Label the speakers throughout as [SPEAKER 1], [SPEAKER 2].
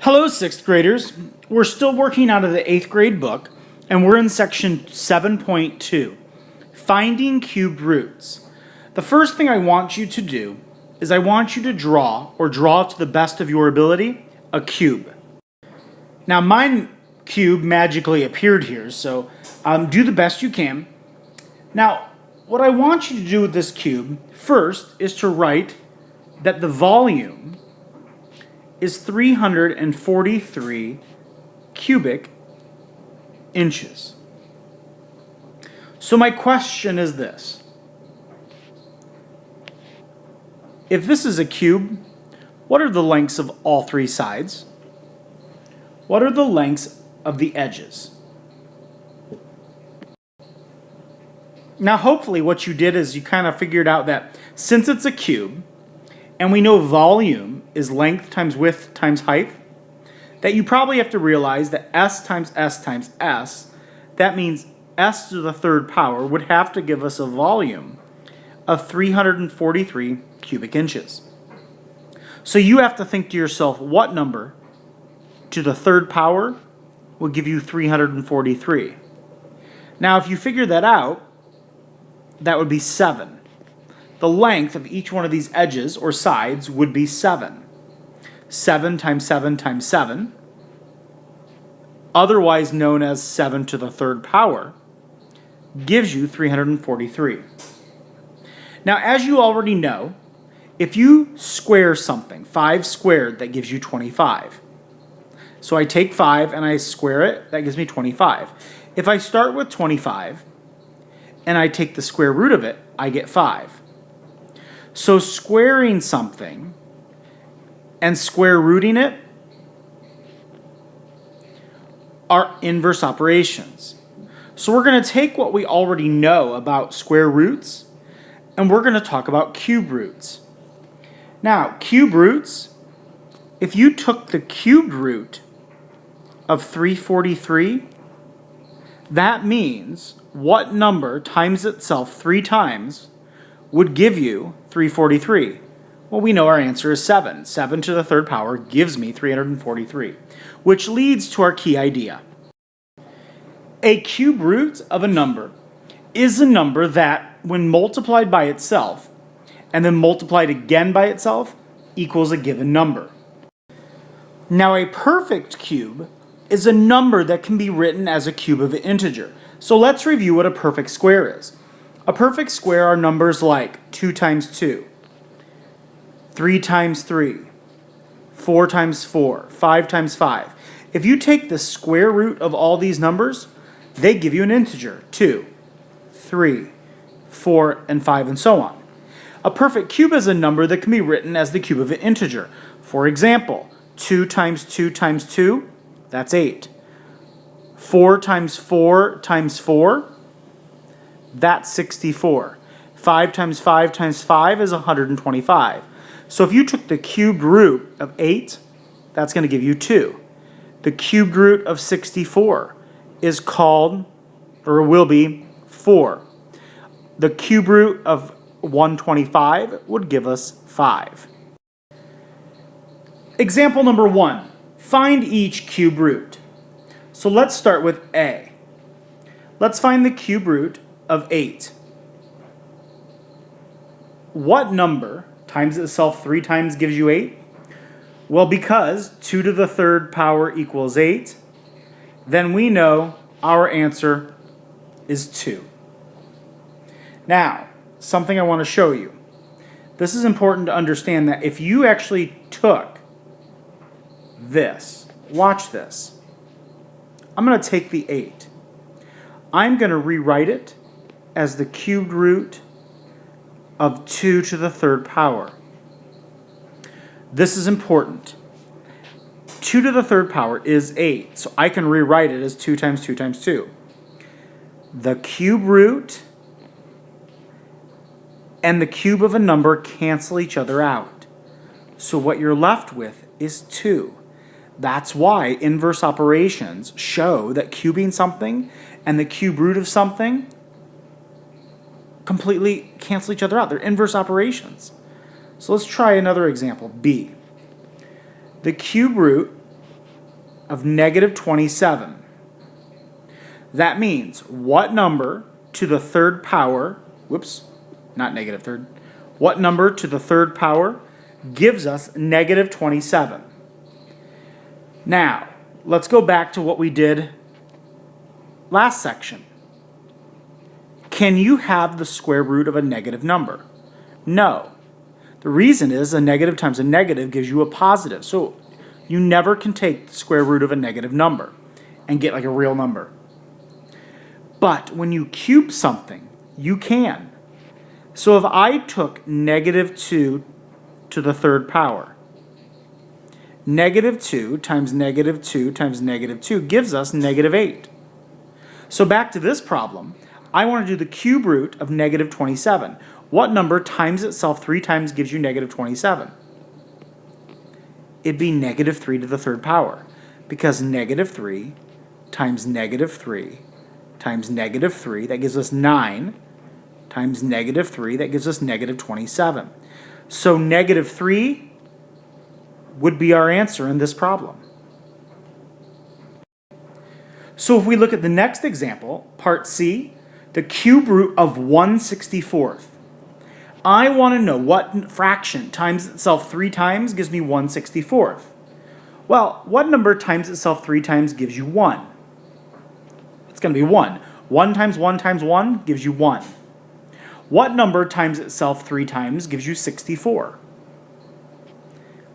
[SPEAKER 1] Hello, 6th graders. We're still working out of the 8th grade book, and we're in section 7.2, Finding Cubed Roots. The first thing I want you to do is I want you to draw to the best of your ability, a cube. Now, my cube magically appeared here, so do the best you can. Now, what I want you to do with this cube first is to write that the volume is 343 cubic inches. So my question is this. If this is a cube, what are the lengths of all three sides? What are the lengths of the edges? Now hopefully what you did is you kind of figured out that since it's a cube, and we know volume is length times width times height, that you probably have to realize that S times S times S, that means S to the third power would have to give us a volume of 343 cubic inches. So you have to think to yourself, what number to the third power will give you 343? Now if you figure that out, that would be 7. The length of each one of these edges or sides would be 7. 7 times 7 times 7, otherwise known as 7 to the third power, gives you 343. Now, as you already know, if you square something, 5 squared, that gives you 25. So I take 5 and I square it, that gives me 25. If I start with 25 and I take the square root of it, I get 5. So squaring something and square rooting it are inverse operations. So we're going to take what we already know about square roots and we're going to talk about cube roots. Now, cube roots, if you took the cubed root of 343, that means what number times itself 3 times would give you 343? Well, we know our answer is 7. 7 to the third power gives me 343, which leads to our key idea. A cube root of a number is a number that, when multiplied by itself, and then multiplied again by itself, equals a given number. Now, a perfect cube is a number that can be written as a cube of an integer. So let's review what a perfect square is. A perfect square are numbers like 2 times 2, 3 times 3, 4 times 4, 5 times 5. If you take the square root of all these numbers, they give you an integer, 2, 3, 4, and 5, and so on. A perfect cube is a number that can be written as the cube of an integer. For example, 2 times 2 times 2, that's 8. 4 times 4 times 4, that's 64. 5 times 5 times 5 is 125. So if you took the cubed root of 8, that's going to give you 2. The cubed root of 64 is called, or will be, 4. The cube root of 125 would give us 5. Example number 1. Find each cube root. So let's start with A. Let's find the cube root of 8. What number times itself 3 times gives you 8? Well, because 2 to the third power equals 8, then we know our answer is 2. Now, something I want to show you. This is important to understand that if you actually took this, watch this. I'm going to take the 8. I'm going to rewrite it as the cubed root of 2 to the third power. This is important. 2 to the third power is 8, so I can rewrite it as 2 times 2 times 2. The cube root and the cube of a number cancel each other out. So what you're left with is 2. That's why inverse operations show that cubing something and the cube root of something completely cancel each other out. They're inverse operations. So let's try another example, B. The cube root of negative 27. That means what number to the third power, whoops, not negative third, what number to the third power gives us negative 27? Now, let's go back to what we did last section. Can you have the square root of a negative number? No. The reason is a negative times a negative gives you a positive. So you never can take the square root of a negative number and get like a real number. But when you cube something, you can. So if I took negative 2 to the third power, negative 2 times negative 2 times negative 2 gives us negative 8. So back to this problem, I want to do the cube root of negative 27. What number times itself 3 times gives you negative 27? It'd be negative 3 to the third power, because negative 3 times negative 3 times negative 3, that gives us 9, times negative 3, that gives us negative 27. So negative 3 would be our answer in this problem. So if we look at the next example, part C, the cube root of 1/64. I want to know what fraction times itself 3 times gives me 1/64. Well, what number times itself 3 times gives you 1? It's going to be 1. 1 times 1 times 1 gives you 1. What number times itself 3 times gives you 64?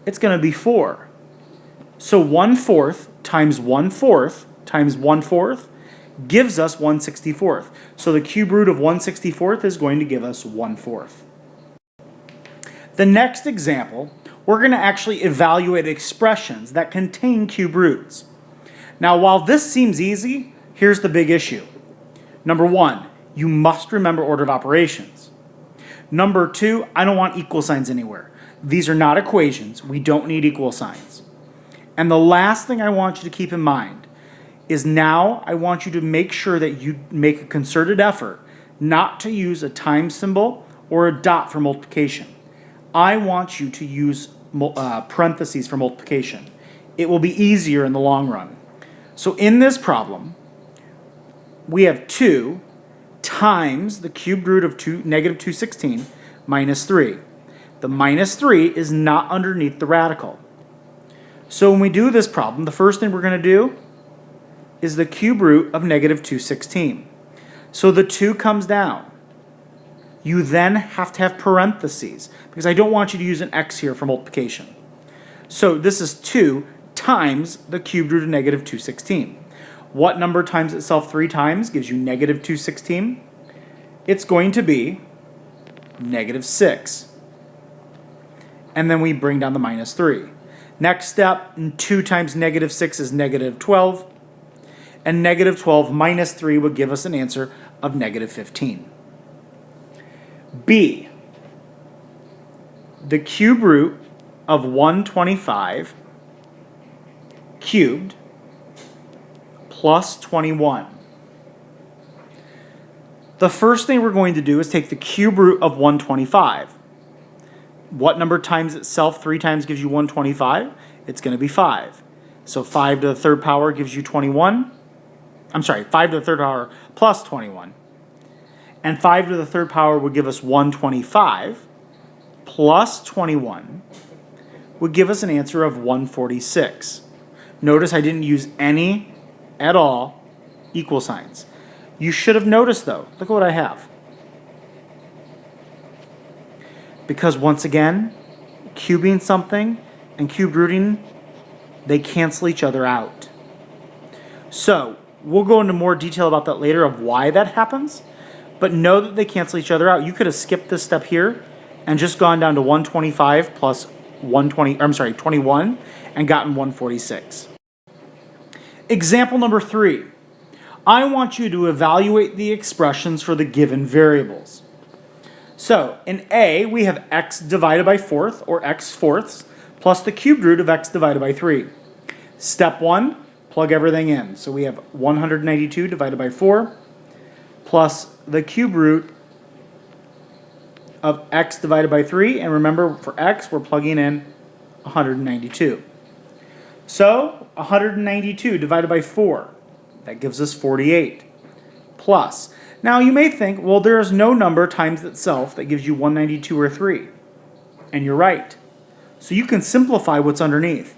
[SPEAKER 1] It's going to be 4. So 1/4 times 1/4 times 1/4 gives us 1/64. So the cube root of 1/64 is going to give us 1/4. The next example, we're going to actually evaluate expressions that contain cube roots. Now, while this seems easy, here's the big issue. Number 1, you must remember order of operations. Number 2, I don't want equal signs anywhere. These are not equations. We don't need equal signs. And the last thing I want you to keep in mind is now I want you to make sure that you make a concerted effort not to use a time symbol or a dot for multiplication. I want you to use parentheses for multiplication. It will be easier in the long run. So in this problem, we have 2 times the cubed root of negative 216 minus 3. The minus 3 is not underneath the radical. So when we do this problem, the first thing we're going to do is the cube root of negative 216. So the 2 comes down. You then have to have parentheses, because I don't want you to use an x here for multiplication. So this is 2 times the cubed root of negative 216. What number times itself 3 times gives you negative 216? It's going to be negative 6. And then we bring down the minus 3. Next step, 2 times negative 6 is negative 12. And negative 12 minus 3 would give us an answer of negative 15. B, the cube root of 125 cubed plus 21. The first thing we're going to do is take the cube root of 125. What number times itself 3 times gives you 125? It's going to be 5. So 5 to the third power gives you 21. I'm sorry, 5 to the third power plus 21. And 5 to the third power would give us 125 plus 21 would give us an answer of 146. Notice I didn't use any at all equal signs. You should have noticed though, look at what I have. Because once again, cubing something and cube rooting, they cancel each other out. So we'll go into more detail about that later of why that happens, but know that they cancel each other out. You could have skipped this step here and just gone down to 125 plus 21 and gotten 146. Example number 3. I want you to evaluate the expressions for the given variables. So in A, we have x divided by 4th or x fourths plus the cubed root of x divided by 3. Step 1, plug everything in. So we have 192 divided by 4 plus the cube root of x divided by 3. And remember, for x, we're plugging in 192. So 192 divided by 4, that gives us 48. Plus, now you may think, well, there is no number times itself that gives you 192 or 3. And you're right. So you can simplify what's underneath.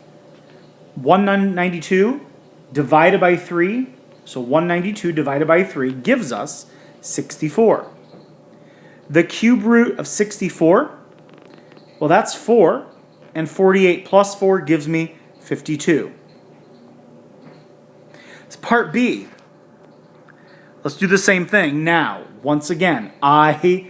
[SPEAKER 1] 192 divided by 3, so 192 divided by 3 gives us 64. The cube root of 64, well, that's 4, and 48 plus 4 gives me 52. It's part B. Let's do the same thing now. Once again, I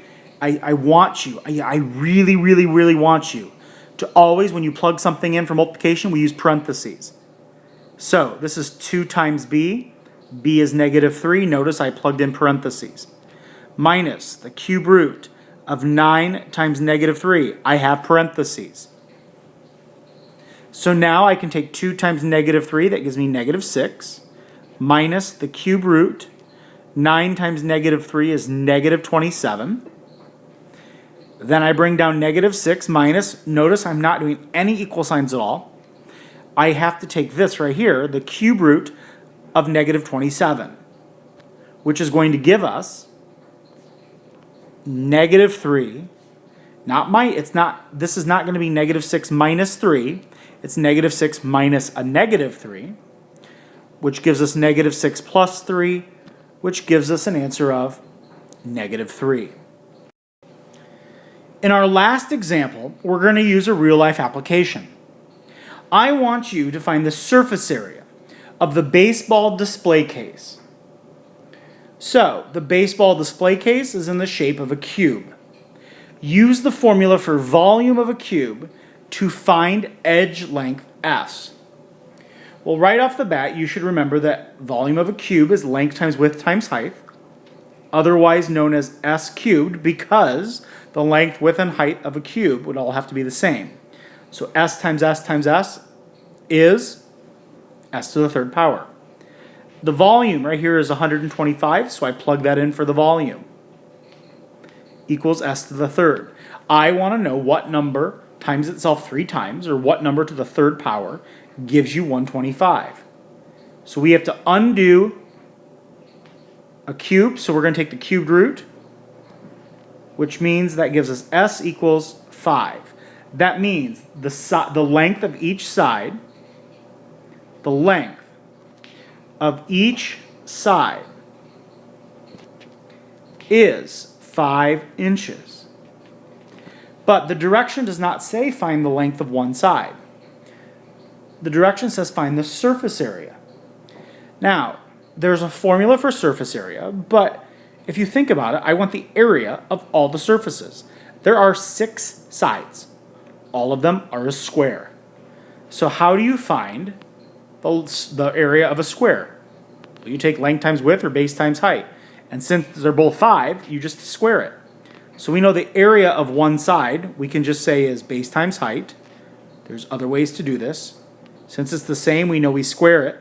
[SPEAKER 1] want you, I really, really, really want you to always, when you plug something in for multiplication, we use parentheses. So this is 2 times b. b is negative 3. Notice I plugged in parentheses. Minus the cube root of 9 times negative 3. I have parentheses. So now I can take 2 times negative 3. That gives me negative 6. Minus the cube root. 9 times negative 3 is negative 27. Then I bring down negative 6 minus, notice I'm not doing any equal signs at all. I have to take this right here, the cube root of negative 27, which is going to give us negative 3. This is not going to be negative 6 minus 3. It's negative 6 minus a negative 3, which gives us negative 6 plus 3, which gives us an answer of negative 3. In our last example, we're going to use a real-life application. I want you to find the surface area of the baseball display case. So, the baseball display case is in the shape of a cube. Use the formula for volume of a cube to find edge length S. Well, right off the bat, you should remember that volume of a cube is length times width times height, otherwise known as S cubed, because the length, width, and height of a cube would all have to be the same. So S times S times S is S to the third power. The volume right here is 125, so I plug that in for the volume. Equals S to the third. I want to know what number times itself 3 times, or what number to the third power gives you 125. So we have to undo a cube, so we're going to take the cubed root, which means that gives us S equals 5. That means the length of each side, is 5 inches. But the direction does not say find the length of one side. The direction says find the surface area. Now, there's a formula for surface area, but if you think about it, I want the area of all the surfaces. There are 6 sides. All of them are a square. So how do you find the area of a square? Well, you take length times width or base times height. And since they're both 5, you just square it. So we know the area of one side, we can just say is base times height. There's other ways to do this. Since it's the same, we know we square it.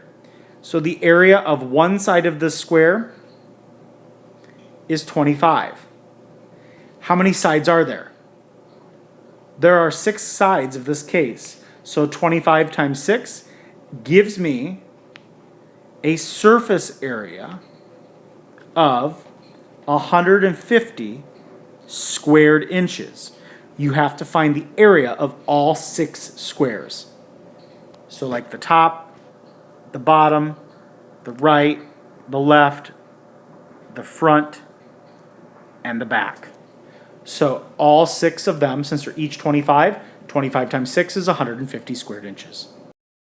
[SPEAKER 1] So the area of one side of this square is 25. How many sides are there? There are 6 sides of this case. So 25 times 6 gives me a surface area of 150 squared inches. You have to find the area of all 6 squares. So like the top, the bottom, the right, the left, the front, and the back. So all 6 of them, since they're each 25, 25 times 6 is 150 squared inches.